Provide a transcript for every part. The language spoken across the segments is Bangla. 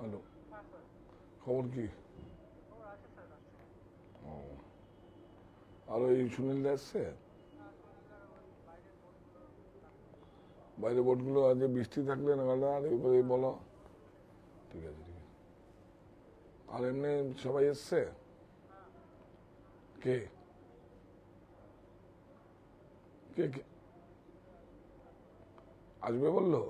হ্যালো, খবর কি? ও, আর ওই সুনীল এসছে? বাইরে বোটগুলো আজ বৃষ্টি থাকলে নাগালটা আর এবারে বলো। ঠিক আছে, ঠিক আছে। আর এমনি সবাই এসছে? কে কে কে আসবে বললো?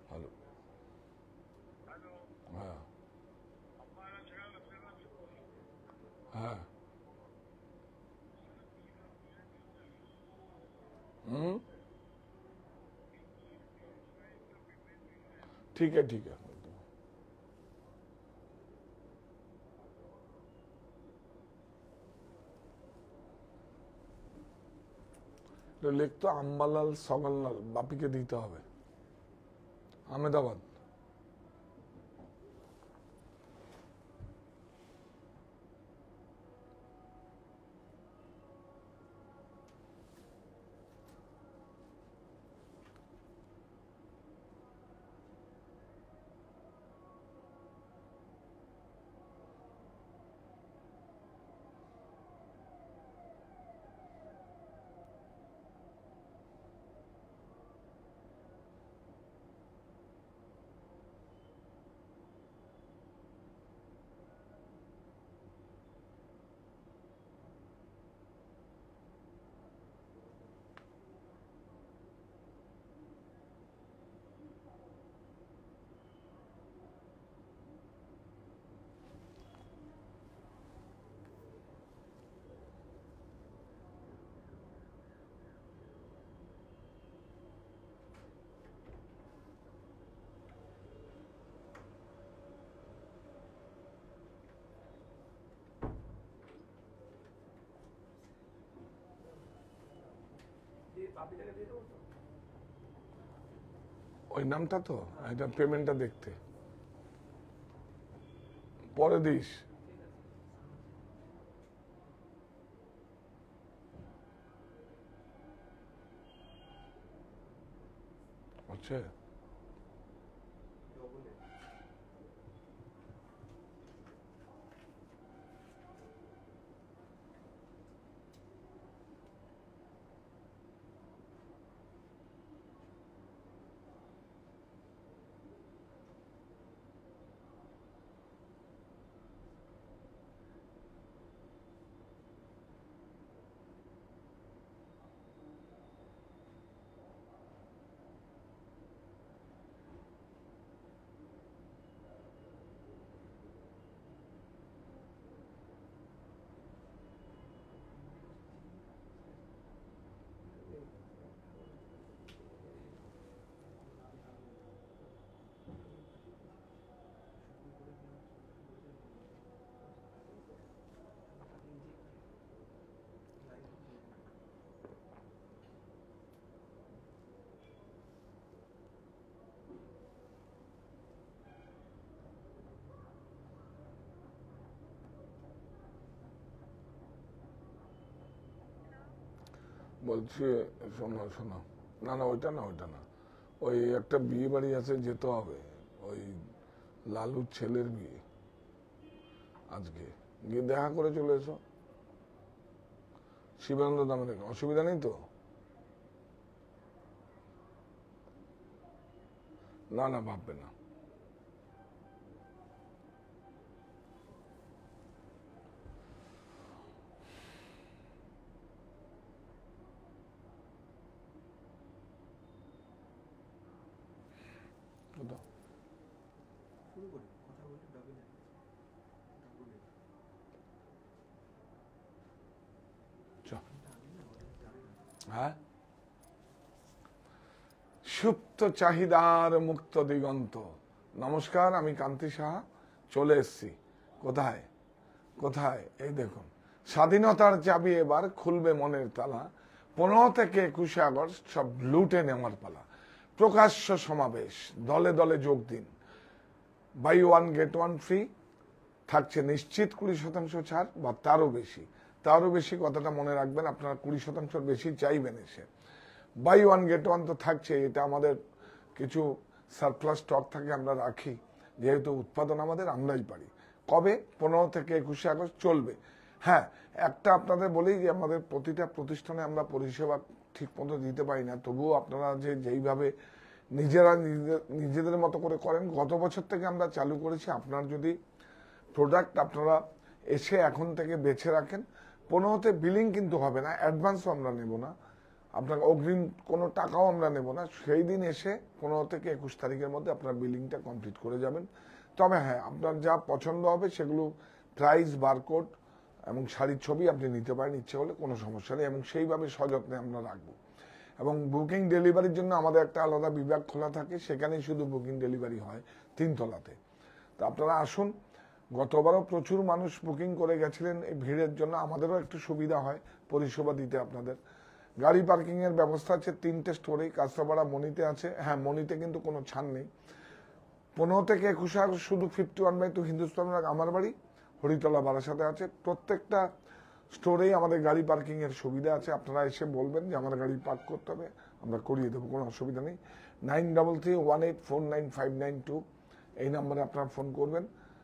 হ্যালো, হ্যাঁ হ্যাঁ, হুম, ठीक है ठीक है। লিখতো আম্বালাল সগললাল বাপিকে দিতে হবে, আহমেদাবাদ। ওই নামটা তো, এটা পেমেন্টটা দেখতে পরে দিস। হচ্ছে বলছি, শোনো শোনো, না না ওইটা না, ওইটা না, ওই একটা বিয়ে বাড়ি আছে, যেতে হবে। ওই লালুর ছেলের বিয়ে আজকে, গিয়ে দেখা করে চলে এসো। শিবানন্দ দামের, অসুবিধা নেই তো? না না, ভাববে না। দাও। চ। হ্যাঁ, সুপ্ত চাহিদার মুক্ত দিগন্ত। নমস্কার, আমি কান্তি সাহা, চলে এসছি। কোথায় কোথায়? এই দেখুন, স্বাধীনতার চাবি এবার খুলবে মনের তালা। 15 থেকে 21 আগস্ট সব লুটে নেওয়ার পালা। প্রকাশ্য সমাবেশ, দলে দলে যোগ দিন। Buy one get one free থাকছে, নিশ্চিত 20% ছাড় বা তারও বেশি। তারও বেশি কথাটা মনে রাখবেন, আপনারা 20% বেশি চাইবেন এসে। বাই ওয়ান গেট ওয়ান তো থাকছে, এটা আমাদের কিছু সারপ্লাস স্টক থাকে, আমরা রাখি, যেহেতু উৎপাদন আমাদের আমরাই পারি। কবে? 15 থেকে 21 আগস্ট চলবে। হ্যাঁ, একটা আপনাদের বলি যে আমাদের প্রতিটা প্রতিষ্ঠানে আমরা পরিষেবা ঠিক মতো দিতে পারি না, তবুও আপনারা যেইভাবে নিজেরা নিজেদের মতো করে করেন, গত বছর থেকে আমরা চালু করেছি। আপনার যদি প্রোডাক্ট আপনারা এসে এখন থেকে বেছে রাখেন, 15তে বিলিং কিন্তু হবে না, অ্যাডভান্সও আমরা নেব না, আপনার অগ্রিম কোনো টাকাও আমরা নেব না। সেই দিন এসে 15 থেকে 21 তারিখের মধ্যে আপনার বিলিংটা কমপ্লিট করে যাবেন। তবে হ্যাঁ, আপনার যা পছন্দ হবে সেগুলো প্রাইস, বারকোড এবং শাড়ির ছবি আপনি নিতে পারেন ইচ্ছে হলে, কোনো সমস্যা নেই, এবং সেইভাবে সযত্নে আমরা রাখবো। এবং বুকিং ডেলিভারির জন্য আমাদের একটা আলাদা বিভাগ খোলা থাকে, সেখানেই শুধু বুকিং ডেলিভারি হয় 3 তলাতে। তো আপনারা আসুন। গতবারও প্রচুর মানুষ বুকিং করে গেছিলেন, এই ভিড়ের জন্য আমাদেরও একটু সুবিধা হয় পরিষেবা দিতে আপনাদের। গাড়ি পার্কিং এর ব্যবস্থা আছে 3টে স্টোরেই, কাঁচরাপাড়া, মনিতে আছে। হ্যাঁ, মনিতে কিন্তু কোনো ছাড় নেই। 15 থেকে 21 আগস্ট শুধু 51/2 হিন্দুস্তান আমার বাড়ি, হরিতলা, বারাসাতে আছে। প্রত্যেকটা স্টোরেই আমাদের গাড়ি পার্কিং এর সুবিধা আছে। আপনারা এসে বলবেন যে আমার গাড়ি পার্ক করতে হবে, আমরা করিয়ে দেবো, কোনো অসুবিধা নেই। 9331849592 এই নাম্বারে আপনারা ফোন করবেন,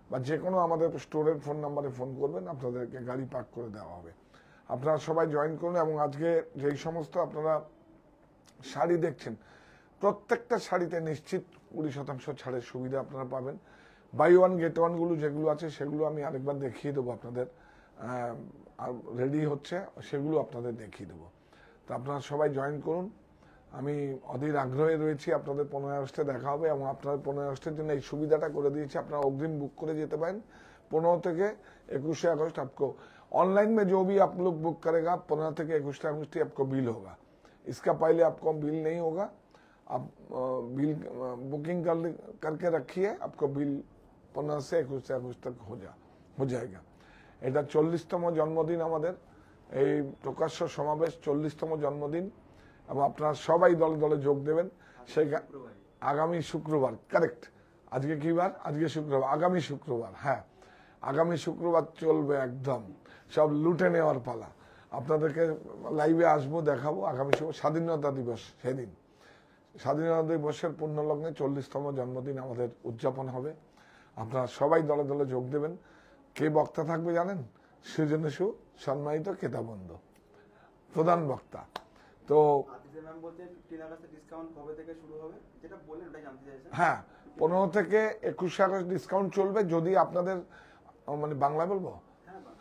বা যে কোনো আমাদের স্টোরের ফোন নাম্বারে ফোন করবেন, আপনাদেরকে গাড়ি পার্ক করে দেওয়া হবে। আপনারা সবাই জয়েন করুন। এবং আজকে যেই সমস্ত আপনারা শাড়ি দেখছেন, প্রত্যেকটা শাড়িতে নিশ্চিত 20% ছাড়ের সুবিধা আপনারা পাবেন। বাই ওয়ান গেট ওয়ানগুলো যেগুলো আছে সেগুলো আমি আরেকবার দেখিয়ে দেবো আপনাদের, রেডি হচ্ছে, সেগুলো আপনাদের দেখিয়ে দেবো। তো আপনারা সবাই জয়েন করুন। আমি অধীর আগ্রহে রয়েছি, আপনাদের 15 আগস্টে দেখা হবে। এবং আপনাদের 15 আগস্টের জন্য এই সুবিধাটা করে দিয়েছি, আপনারা অগ্রিম बुक করে যেতে পারেন। 15 থেকে 21 अगस्त आपको ऑनलाइन में जो भी आप लोग बुक करेगा 15 থেকে 21 अगस्त ही आपको बिल होगा। इसका पहले आपको बिल नहीं होगा। आप बिल बुकिंग करके रखिए, आपको बिल 15 से 21 अगस्त तक हो जाएगा। এটা 40তম জন্মদিন আমাদের, এই প্রকাশ্য সমাবেশ 40তম জন্মদিন, এবং আপনারা সবাই দলে দলে যোগ দেবেন। সেই আগামী শুক্রবার, কারেক্ট, আজকে কি বার? আজকে শুক্রবার, আগামী শুক্রবার। হ্যাঁ, আগামী শুক্রবার চলবে একদম, সব লুটে নেওয়ার পালা। আপনাদেরকে লাইভে আসবো, দেখাবো। আগামী স্বাধীনতা দিবস, সেদিন স্বাধীনতা দিবসের পূর্ণলগ্নে 40তম জন্মদিন আমাদের উদযাপন হবে। আপনারা সবাই দলে দলে যোগ দেবেন। কে বক্তা থাকবে জানেন? সৃজনশীল সম্মানিত কেতাবন্ধু প্রধান বক্তা। তো হ্যাঁ, 15 থেকে 21 আগস্ট ডিসকাউন্ট চলবে। যদি আপনাদের মানে বাংলায় বলবো,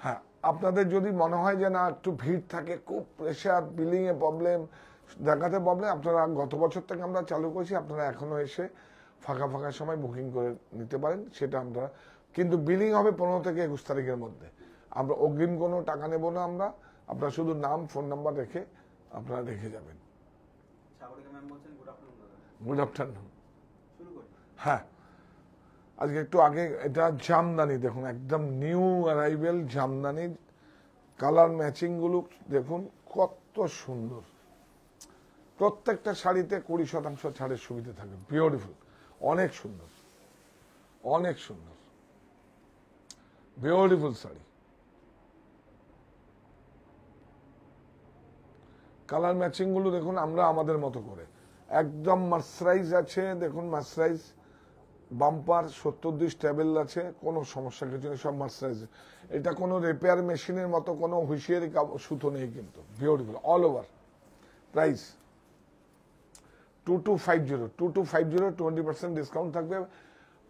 হ্যাঁ, আপনাদের যদি মনে হয় যে না একটু ভিড় থাকে, খুব প্রেশার, বিলিং এ প্রবলেম, দেখাতে প্রবলেম, আপনারা গত বছর থেকে আমরা চালু করেছি, আপনারা এখনো এসে ফাঁকা ফাঁকা সময় বুকিং করে নিতে পারেন। সেটা আমরা কিন্তু বিলিং হবে 15 থেকে 21 তারিখের মধ্যে। আমরা অগ্রিম কোনো টাকা নেব না আমরা, আপনারা শুধু নাম, ফোন নাম্বার রেখে আপনারা রেখে যাবেন। Good afternoon. হ্যাঁ, আজকে একটু আগে, এটা জামদানি দেখুন, একদম new arrival Jamdani, colour matching গুলো দেখুন কত সুন্দর। প্রত্যেকটা শাড়িতে 20% ছাড়ের সুবিধা থাকবে। বিউটিফুল, অনেক সুন্দর, অনেক সুন্দর, বিউটিফুল শাড়ি। কালার ম্যাচিং গুলো দেখুন আমরা আমাদের মতো করে, একদম মার্সারাইজ আছে, দেখুন মার্সারাইজ বাম্পার, 70 স্টেবল আছে, কোনো সমস্যা কিছু নেই, সব মার্সারাইজ। এটা কোনো রিপেয়ার মেশিনের মতো কোনো হুঁশিয়ারি সুতো নেই কিন্তু। Beautiful, all over. Price 2250 20% discount থাকবে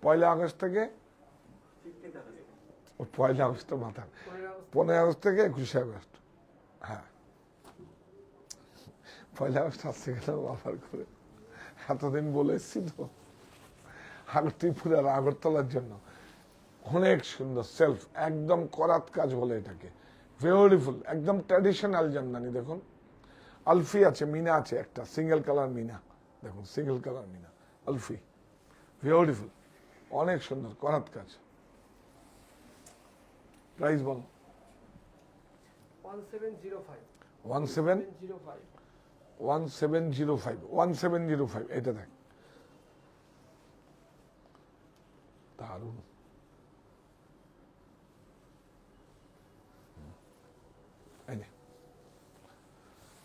1 আগস্ট থেকে। 1 আগস্ট মাথা, 15 আগস্ট থেকে 21 আগস্ট। হ্যাঁ, 1 আগস্ট আসছে কেন অফার করে, এতদিন বলে এসছি তো, ত্রিপুরার আগরতলার জন্য। অনেক সুন্দর সেলফ, একদম করাত কাজ বলে এটাকে। বিউটিফুল, একদম ট্র্যাডিশনাল জামদানি। দেখুন আলফি আছে, মিনা আছে, একটা সিঙ্গেল কালার মিনা, দেখুন সিঙ্গেল কালার মিনা, আলফি, বিউটিফুল, অনেক সুন্দর করাত কাজ। প্রাইস বল। 1705। 1705। 1705 এটা দেখ, দারুণ।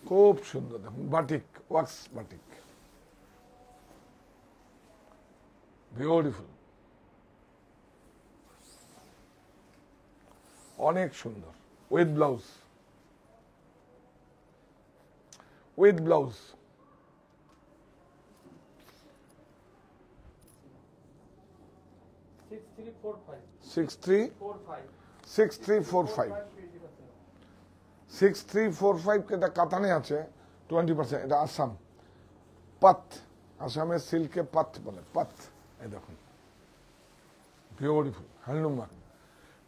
খুব সুন্দর দেখুন, বাটিক, ওয়াক্স বাটিক, বিউটিফুল, অনেক সুন্দর, with blouse, with blouse. Six three four five 6345 এটা কাতানে আছে 20%। এটা আসাম পাত, আসামের সিল্কে পাত বলে, পাত। এই দেখুন, beautiful handloom work,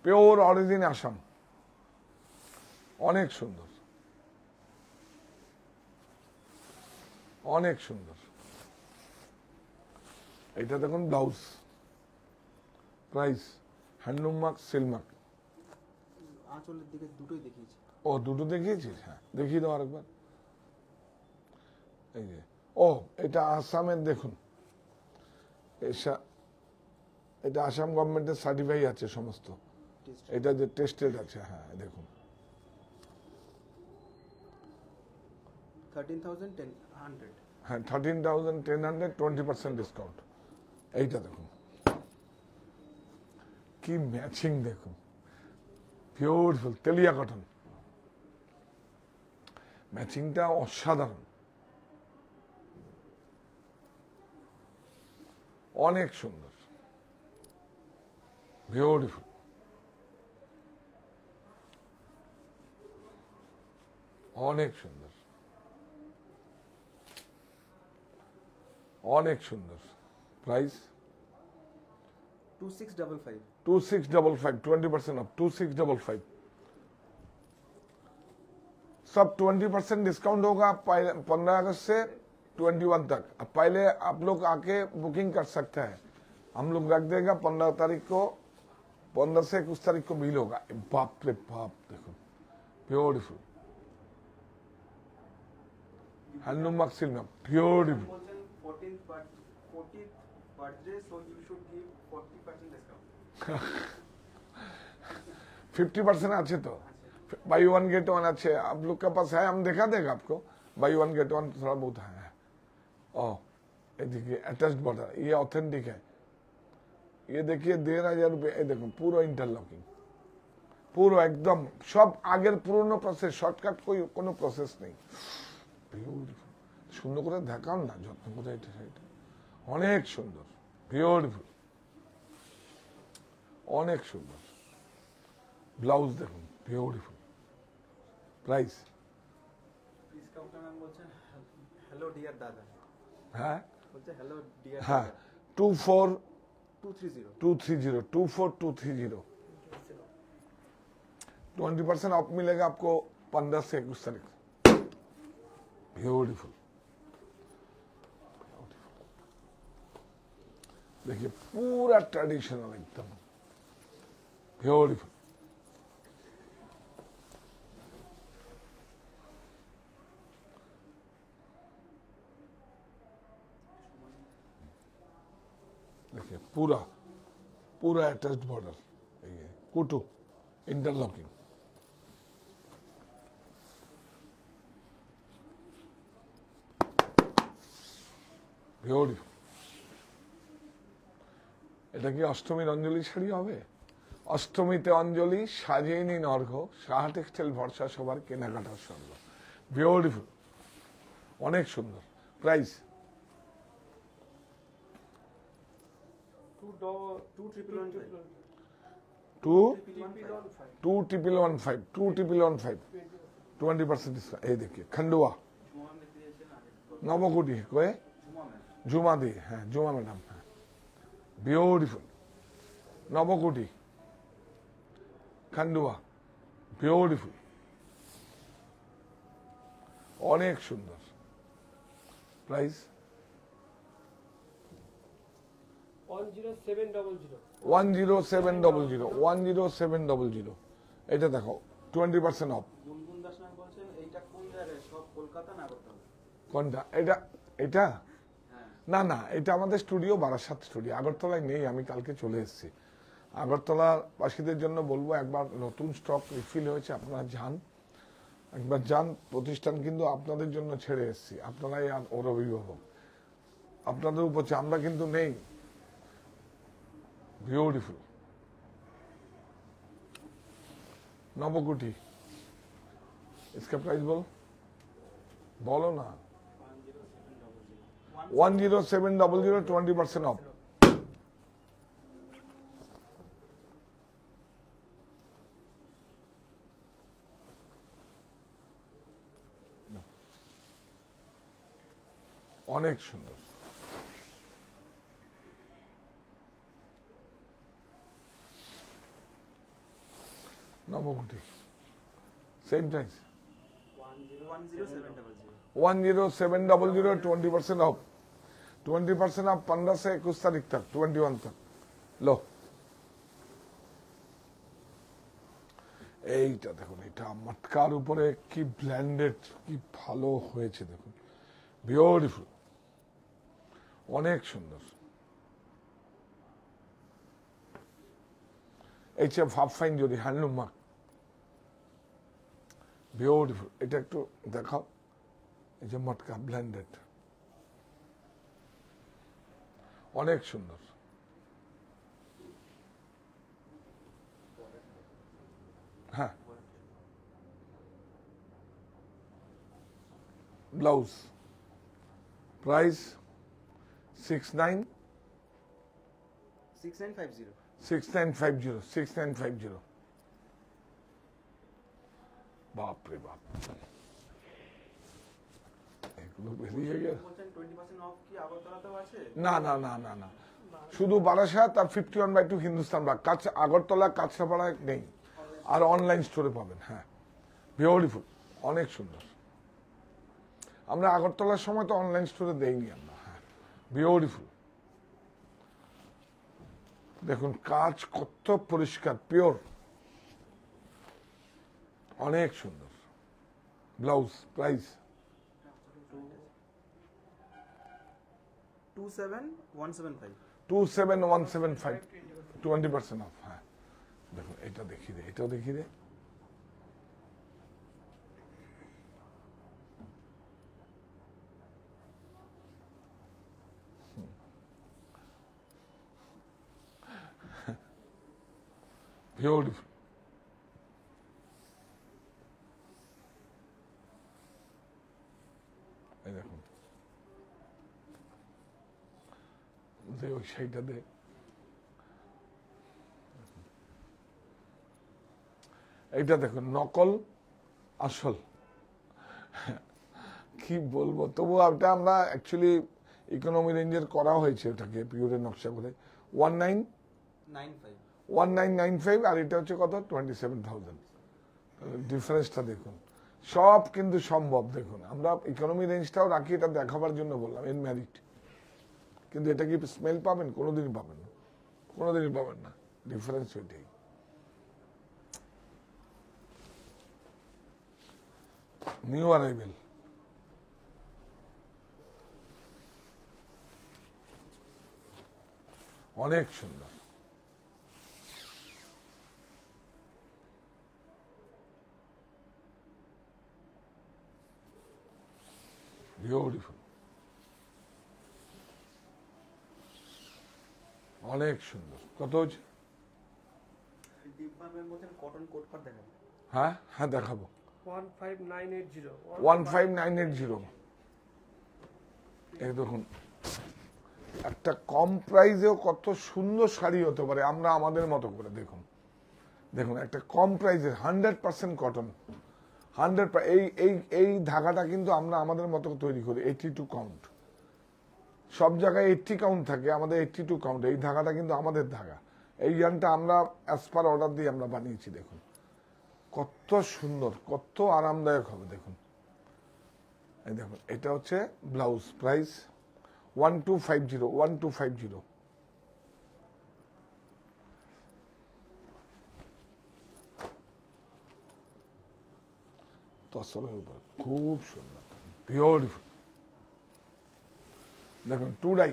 pure origin Assam, অনেক সুন্দর, অনেক সুন্দর। এটা দেখুন blouse, price handloom work, silk mark. আঁচলের দিকে দুটোই দেখিয়েছি। ও দুটো দেখিয়েছিস? হ্যাঁ দেখিয়ে দাও আরেকবার। এই যে, ও এটা আসামের, দেখুন এটা আসাম গভর্নমেন্টের সার্টিফাই আছে সমস্ত, এটা যে টেস্টেড আছে। হ্যাঁ দেখুন, 13,100। হ্যাঁ 13,100, 20% ডিসকাউন্ট। এইটা দেখুন কি ম্যাচিং, দেখুন বিউটিফুল, তেলিয়া কটন, ম্যাচিংটা অসাধারণ, অনেক সুন্দর, বিউটিফুল, অনেক সুন্দর, অনেক সুন্দর। প্রাইস 2655। 2655, 20% ऑफ 2655। सब 20% डिस्काउंट होगा 15 अगस्त से 21 तक। अब पहले आप लोग आके बुकिंग कर सकते हैं, हम लोग रख देगा 15 तारीख को, 15 से 21 तारीख को बिल होगा। बाप रे बाप, देखो ब्यूटीफुल हैंडलूम मक्सिल में, beautiful. 40th birthday, so you should give 40% discount. 50% আছে তো, बाई वन गेट वन अच्छे आप लोग के पास है, हम दिखा देगा आपको। बाई वन गेट वन थोड़ा बहुत है। ओ ये देखिए अटैच्ड बॉर्डर, ये ऑथेंटिक है। ये देखिए 13,000 रुपये। ये देखो पूरा इंटरलॉकिंग, पूरा एकदम सब আগের পুরনো প্রসেস, শর্টকাট কোনো প্রসেস নেই। বিউটিফুল, সুন্দর করে দেখান না, যত্ন করে। এটা অনেক সুন্দর, বিউটিফুল, অনেক সুন্দর। ব্লাউজ দেখুন, বিউটিফুল। প্রাইস ডিসকাউন্টটা ম্যাম বলছেন হ্যালো ডিয়ার দাদা। হ্যাঁ বলছে হ্যালো ডিয়ার हाँ দাদা। 24230, 230। 24230। 20% ऑफ मिलेगा आपको 15 से 21 तारीख। ब्यूटीफुल, देखिए पूरा ट्रेडिशनल एकदम ब्यूटीफुल। देखिए पूरा पूरा अटैच्ड बॉर्डर, ये कुटू इंटरलॉकिंग, বিউটিফুল। এটা কি অষ্টমীর অঞ্জলি শাড়ি হবে? অষ্টমীতে অঞ্জলি, সাজিয়ে নিন অর্ঘ, সাহা টেক্সটাইল ভরসা সবার কেনাকাটার স্বর্গ। বিউটিফুল, অনেক সুন্দর। Price 2,115, 20% discount. এই देखिए खंडवा नवकोटी कोई जुमा दी, हाँ जुमा मैडम, हाँ ब्यूटीफुल, नवकोटी खंडवा, ब्यूटीफुल, অনেক সুন্দর। প্রাইস 10700। 10700। এটা দেখো 20% অফ। গুনগুন দাস ম্যাম বলছেন এইটা কোন জায়গায়? সব কলকাতা না আগরতলা? কোনটা? এটা এটা হ্যাঁ না না, এটা আমাদের স্টুডিও, বারাসাত স্টুডিও, আগরতলায় নেই। আমি কালকে চলে এসেছি। আগরতলার বাসীদের জন্য বলবো, একবার নতুন স্টক রিফিল হয়েছে, আপনারা যান, একবার যান। প্রতিষ্ঠান কিন্তু আপনাদের জন্য ছেড়ে এসেছি, আপনারাই আর ওর অভিভাবক, আপনাদের উপর আমরা কিন্তু নেই। বিউটিফুল নবকুটি, इसका प्राइस बोलो ना। 10700, 20% ऑफ। অনেক সুন্দর। নবকুটি সেম প্রাইস 10700 10700, 20% ऑफ। 20% ऑफ 15 से 21 तारीख तक, 21 तक लो। এইটা দেখুন, এটা মটকার উপরে কি ব্ল্যান্ডেড, কি ভালো হয়েছে দেখুন, বিউটিফুল, অনেক সুন্দর। এই যে ভাব ফাইন জরি হ্যান্ডলুম মার্ক, বিউটিফুল। এটা একটু দেখাও, এই যে মটকা ব্ল্যান্ডেড, অনেক সুন্দর। হ্যাঁ, ব্লাউজ প্রাইস 6950, 6950। বাপরে বাপ, এগুলো বেরিয়ে গেল। বলছেন 20% অফ কি আগরতলাতেও আছে? না না না না না, শুধু বারাসাত আর 51/2 হিন্দুস্তান বাগ, আগরতলা কাঁচরাপাড়ায় নেই, আর অনলাইন স্টোরে পাবেন। হ্যাঁ, বিউটিফুল, অনেক সুন্দর। আমরা আগরতলার সময় তো অনলাইন স্টোরে দেইনি আমরা। হ্যাঁ, বিউটিফুল, দেখুন কাজ কত পরিষ্কার, পিওর, অনেক সুন্দর। Blouse price 27175 27175, 20% of. হ্যাঁ, দেখুন এটা দেখি দে, এটাও দেখি দে। বিউটিফুল, এই দেখুন, দে ওই সেইটা দে। এইটা দেখুন, নকল আসল, কি বলবো। তবু ওটা আমরা অ্যাকচুয়ালি ইকোনমি রেঞ্জের করা হয়েছে, ওটাকে পিওরের নকশা করে 1995, আর এটা হচ্ছে কত 27,000। ডিফারেন্সটা দেখুন, সব কিন্তু সম্ভব। দেখুন, আমরা ইকোনমি রেঞ্জটাও রাখি, এটা দেখাবার জন্য বললাম, এর ম্যারিট। কিন্তু এটা কি স্মেল পাবেন? কোনোদিনই পাবেন না, কোনোদিনই পাবেন না। ডিফারেন্স ওইটাই। নিউ অ্যারাইভেল, অনেক সুন্দর, বিউটিফুল, অনেক সুন্দর। কত হচ্ছে? ডিব্বার মধ্যে কটন কোট পার দেখান। হ্যাঁ হ্যাঁ, দেখাবো। 15980 15980। এই দেখুন, একটা কম প্রাইসেও কত সুন্দর শাড়ি হতে পারে, আমরা আমাদের মতো করে। দেখুন দেখুন, একটা কম প্রাইসের 100% কটন, 100। এই এই এই ধাগাটা কিন্তু আমরা আমাদের মতো তৈরি করি, 82 কাউন্ট। সব জায়গায় 80 কাউন্ট থাকে, আমাদের 82 কাউন্ট। এই ধাগাটা কিন্তু আমাদের ধাগা। এই ইয়ানটা আমরা অ্যাজ পার অর্ডার দিয়ে আমরা বানিয়েছি। দেখুন কত সুন্দর, কত আরামদায়ক হবে। দেখুন, এই দেখুন, এটা হচ্ছে ব্লাউজ, প্রাইস 1250। তসরের উপর খুব সুন্দর, বিউটিফুল। দেখুন টু ডাই,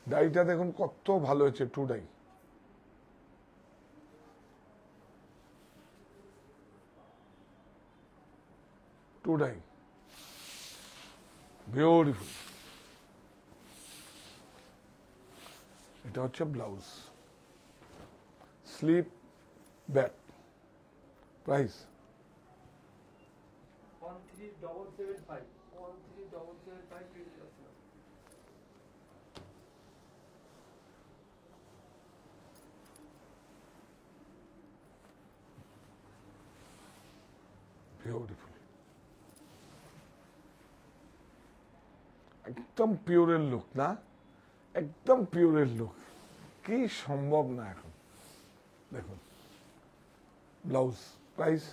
ডাইটা দেখুন কত ভালো হয়েছে, টু ডাই। টু ডাই, বিউটিফুল। এটা হচ্ছে blouse, slip back. Price 13775 13775 beautiful, একদম পিওরের লুক না, একদম পিওরের লুক, কি সম্ভব না এখন। দেখুন ব্লাউজ, প্রাইস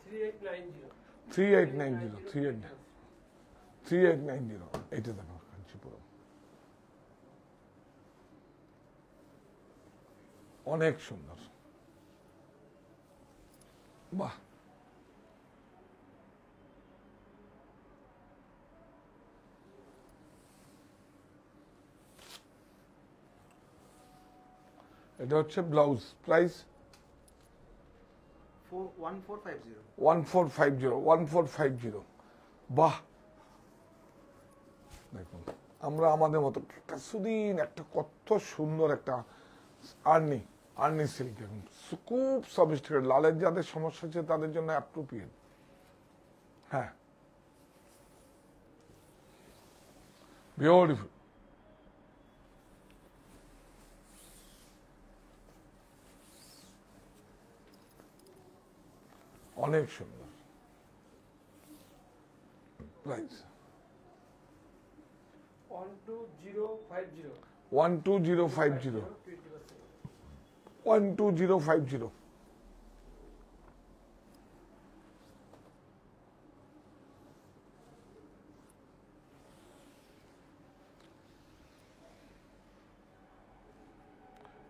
3890 3890, 3890। এইটা দেখো কাঞ্চিপুরম, অনেক সুন্দর, বাহ। এটা হচ্ছে ব্লাউজ, প্রাইস 1450 1450, 1450। বাহ, দেখুন আমরা আমাদের মতো একটা সুদিন একটা কত সুন্দর একটা আর্নি, আর্নি সিল্ক, দেখুন খুব সফিস্টিকেটেড। লালের যাদের সমস্যা আছে তাদের জন্য অ্যাপ্রোপ্রিয়েট। হ্যাঁ, বিউটিফুল, অনেক সুন্দর। Price 12050 12050, 12050।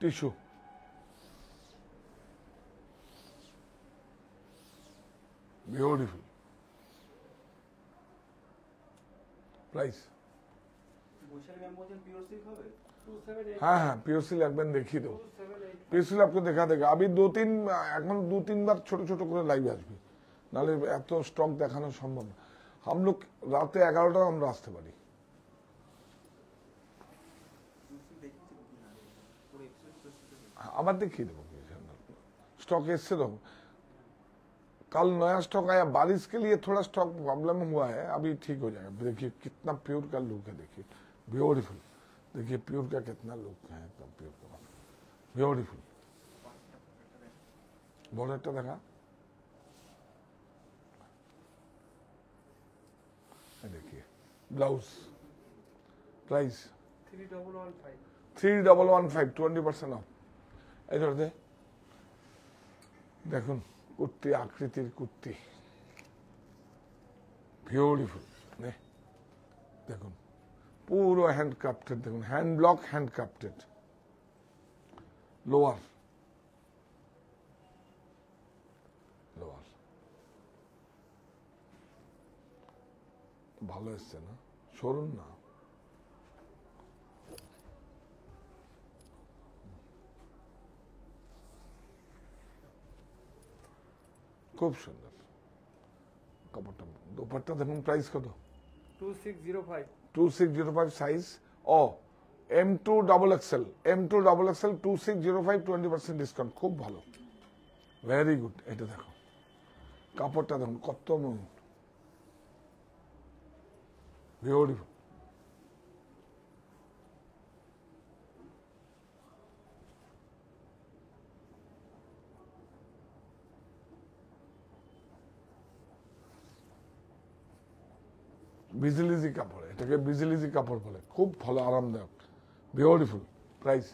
Tissue, beautiful. Price Vaishali ma'am বলছেন পিওর সিল্ক হবে? 278 হ্যাঁ হ্যাঁ, পিওসিল একবার দেখিয়ে দেবো। 278 পিওসিল आपको দেখা देगा। अभी এখন 2-3 বার ছোট ছোট করে লাইভ আসবে, নাহলে এত স্টক দেখানো সম্ভব না। हम लोग রাতে 11টা আমরা আসতে পারি। আবার দেখিয়ে দেবো, स्टॉक इससे दो। कल नया स्टॉक आया, बारिश के लिए थोड़ा स्टॉक प्रॉब्लम हुआ है, अभी ठीक हो जाएगा। देखिए कितना प्योर का लुक है, देखिए ब्यूटीफुल, देखिए प्योर का कितना लुक है, एकदम प्योर का ब्यूटीफुल। बॉर्डरটা দেখা, देखिए ब्लाउज, प्राइस 3115 3115, 20% অফ। এই ধরতে দেখুন কুর্তি, আকৃতির কুর্তি, বিউটিফুল। দেখুন পুরো হ্যান্ড ক্রাফটেড, দেখুন hand block, hand crafted. Lower, lower ভালো এসছে না, সরুন না। খুব সুন্দর কাপড়টা। দোপাট্টা দেখুন, প্রাইস কত? 2605 2605 সাইজ। ও M2 double XL, M2 double XL 2605, 20% discount, খুব ভালো, ভেরি গুড। এটা দেখো কাপড়টা দেখুন কত মন, বিউটিফুল। বিজলিজি কাপড়, এটাকে বিজলিজি কাপড় বলে, খুব ভালো, আরামদায়ক, বিউটিফুল। প্রাইস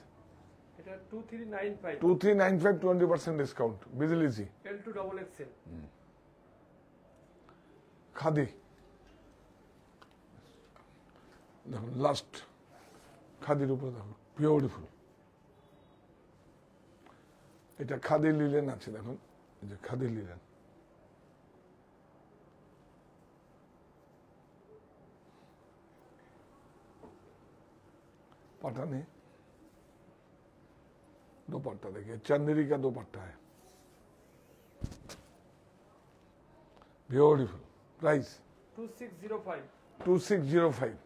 এটা 2395 2395, 20% ডিসকাউন্ট, বিজলিজি L2 double XL খাদি। দেখুন লাস্ট খাদির উপরে দেখুন, বিউটিফুল। এটা খাদি লিলেন আছে, দেখুন এই যে খাদি লিলেন, पठानी दुपट्टा देखिए चंदेरी का दुपट्टा है ब्यूटीफुल प्राइस 2605 2605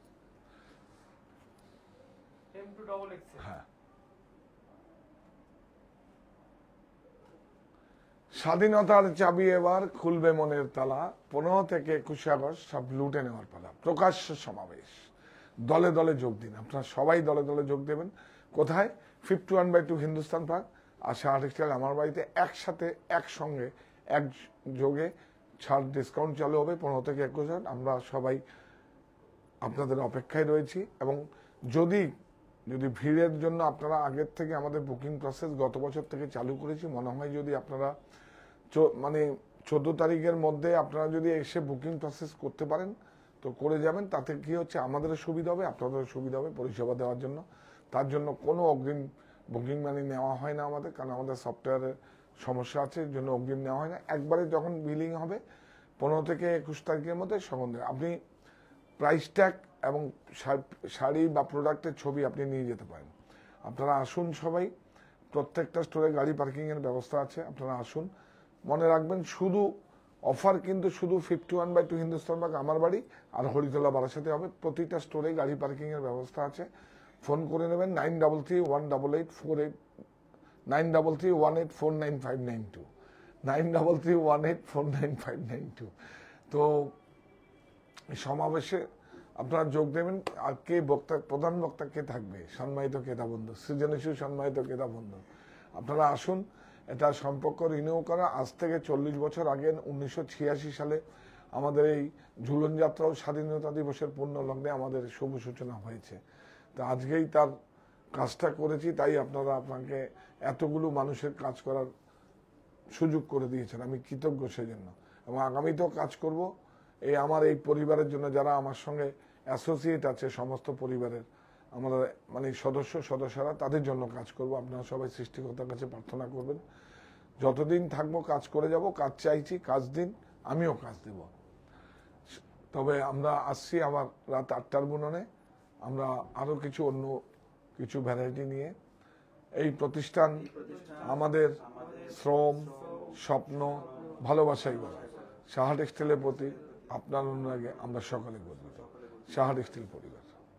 M2XXL হ্যাঁ স্বাধীনতার চাবি এবার খুলবে মনের তালা 15 থেকে 21 আগস্ট সব লুটে নেওয়ার পালা প্রকাশ্য সমাবেশ দলে দলে যোগ দিন আপনারা সবাই দলে দলে যোগ দেবেন কোথায় 51/2 হিন্দুস্তান পার্ক আশা টেক্সটাইল আমার বাড়িতে একসাথে একসঙ্গে এক যোগে ছাড় ডিসকাউন্ট চালু হবে 15 থেকে 21 আমরা সবাই আপনাদের অপেক্ষায় রয়েছি এবং যদি ভিড়ের জন্য আপনারা আগের থেকে আমাদের বুকিং প্রসেস গত বছর থেকে চালু করেছি মনে হয় যদি আপনারা মানে 14 তারিখের মধ্যে আপনারা যদি এসে বুকিং প্রসেস করতে পারেন তো করে যাবেন তাতে কি হচ্ছে আমাদেরও সুবিধা হবে আপনাদেরও সুবিধা হবে পরিষেবা দেওয়ার জন্য তার জন্য কোনো অগ্রিম বুকিং মানি নেওয়া হয় না আমাদের কারণ আমাদের সফটওয়্যারের সমস্যা আছে এর জন্য অগ্রিম নেওয়া হয় না একবারে যখন বিলিং হবে 15 থেকে 21 তারিখের মধ্যে সঙ্গে আপনি প্রাইস ট্যাগ এবং শাড়ি বা প্রোডাক্টের ছবি আপনি নিয়ে যেতে পারেন আপনারা আসুন সবাই প্রত্যেকটা স্টোরে গাড়ি পার্কিং এর ব্যবস্থা আছে আপনারা আসুন মনে রাখবেন শুধু অফার কিন্তু শুধু 51/2 হিন্দুস্তান পার্ক আমার বাড়ি আর হরিতলা বারাসাতে হবে প্রতিটা স্টোরে গাড়ি পার্কিং এর ব্যবস্থা আছে ফোন করে নেবেন 93318848 9331849592 9331849592 তো সমাবেশে আপনারা যোগ দেবেন আর কে বক্তা প্রধান বক্তা কে থাকবে সম্মানিত ক্রেতা বন্ধু সৃজনশীল সম্মানিত ক্রেতা বন্ধু আপনারা আসুন এটা সম্পর্ক রিনিউ করা আজ থেকে 40 বছর আগে 1986 সালে আমাদের এই ঝুলন যাত্রা ও স্বাধীনতা দিবসের পূর্ণ লগ্নে আমাদের শুভ সূচনা হয়েছে তো আজকেই তার কাজটা করেছি তাই আপনারা আপনাকে এতগুলো মানুষের কাজ করার সুযোগ করে দিয়েছেন আমি কৃতজ্ঞ সেজন্য এবং আগামীতেও কাজ করব এই আমার এই পরিবারের জন্য যারা আমার সঙ্গে অ্যাসোসিয়েট আছে সমস্ত পরিবারের আমাদের মানে সদস্যরা তাদের জন্য কাজ করব আপনারা সবাই সৃষ্টিকর্তার কাছে প্রার্থনা করবেন যতদিন থাকবো কাজ করে যাব কাজ চাইছি কাজ দিন আমিও কাজ দেব তবে আমরা আসছি আবার রাত 8টার বুননে আমরা আরো কিছু অন্য কিছু ভ্যারাইটি নিয়ে এই প্রতিষ্ঠান আমাদের শ্রম স্বপ্ন ভালোবাসাই বলে সাহা টেক্সটাইলের প্রতি আপনার অনুরাগে আমরা সকলে গর্বিত সাহা টেক্সটাইল পরিবার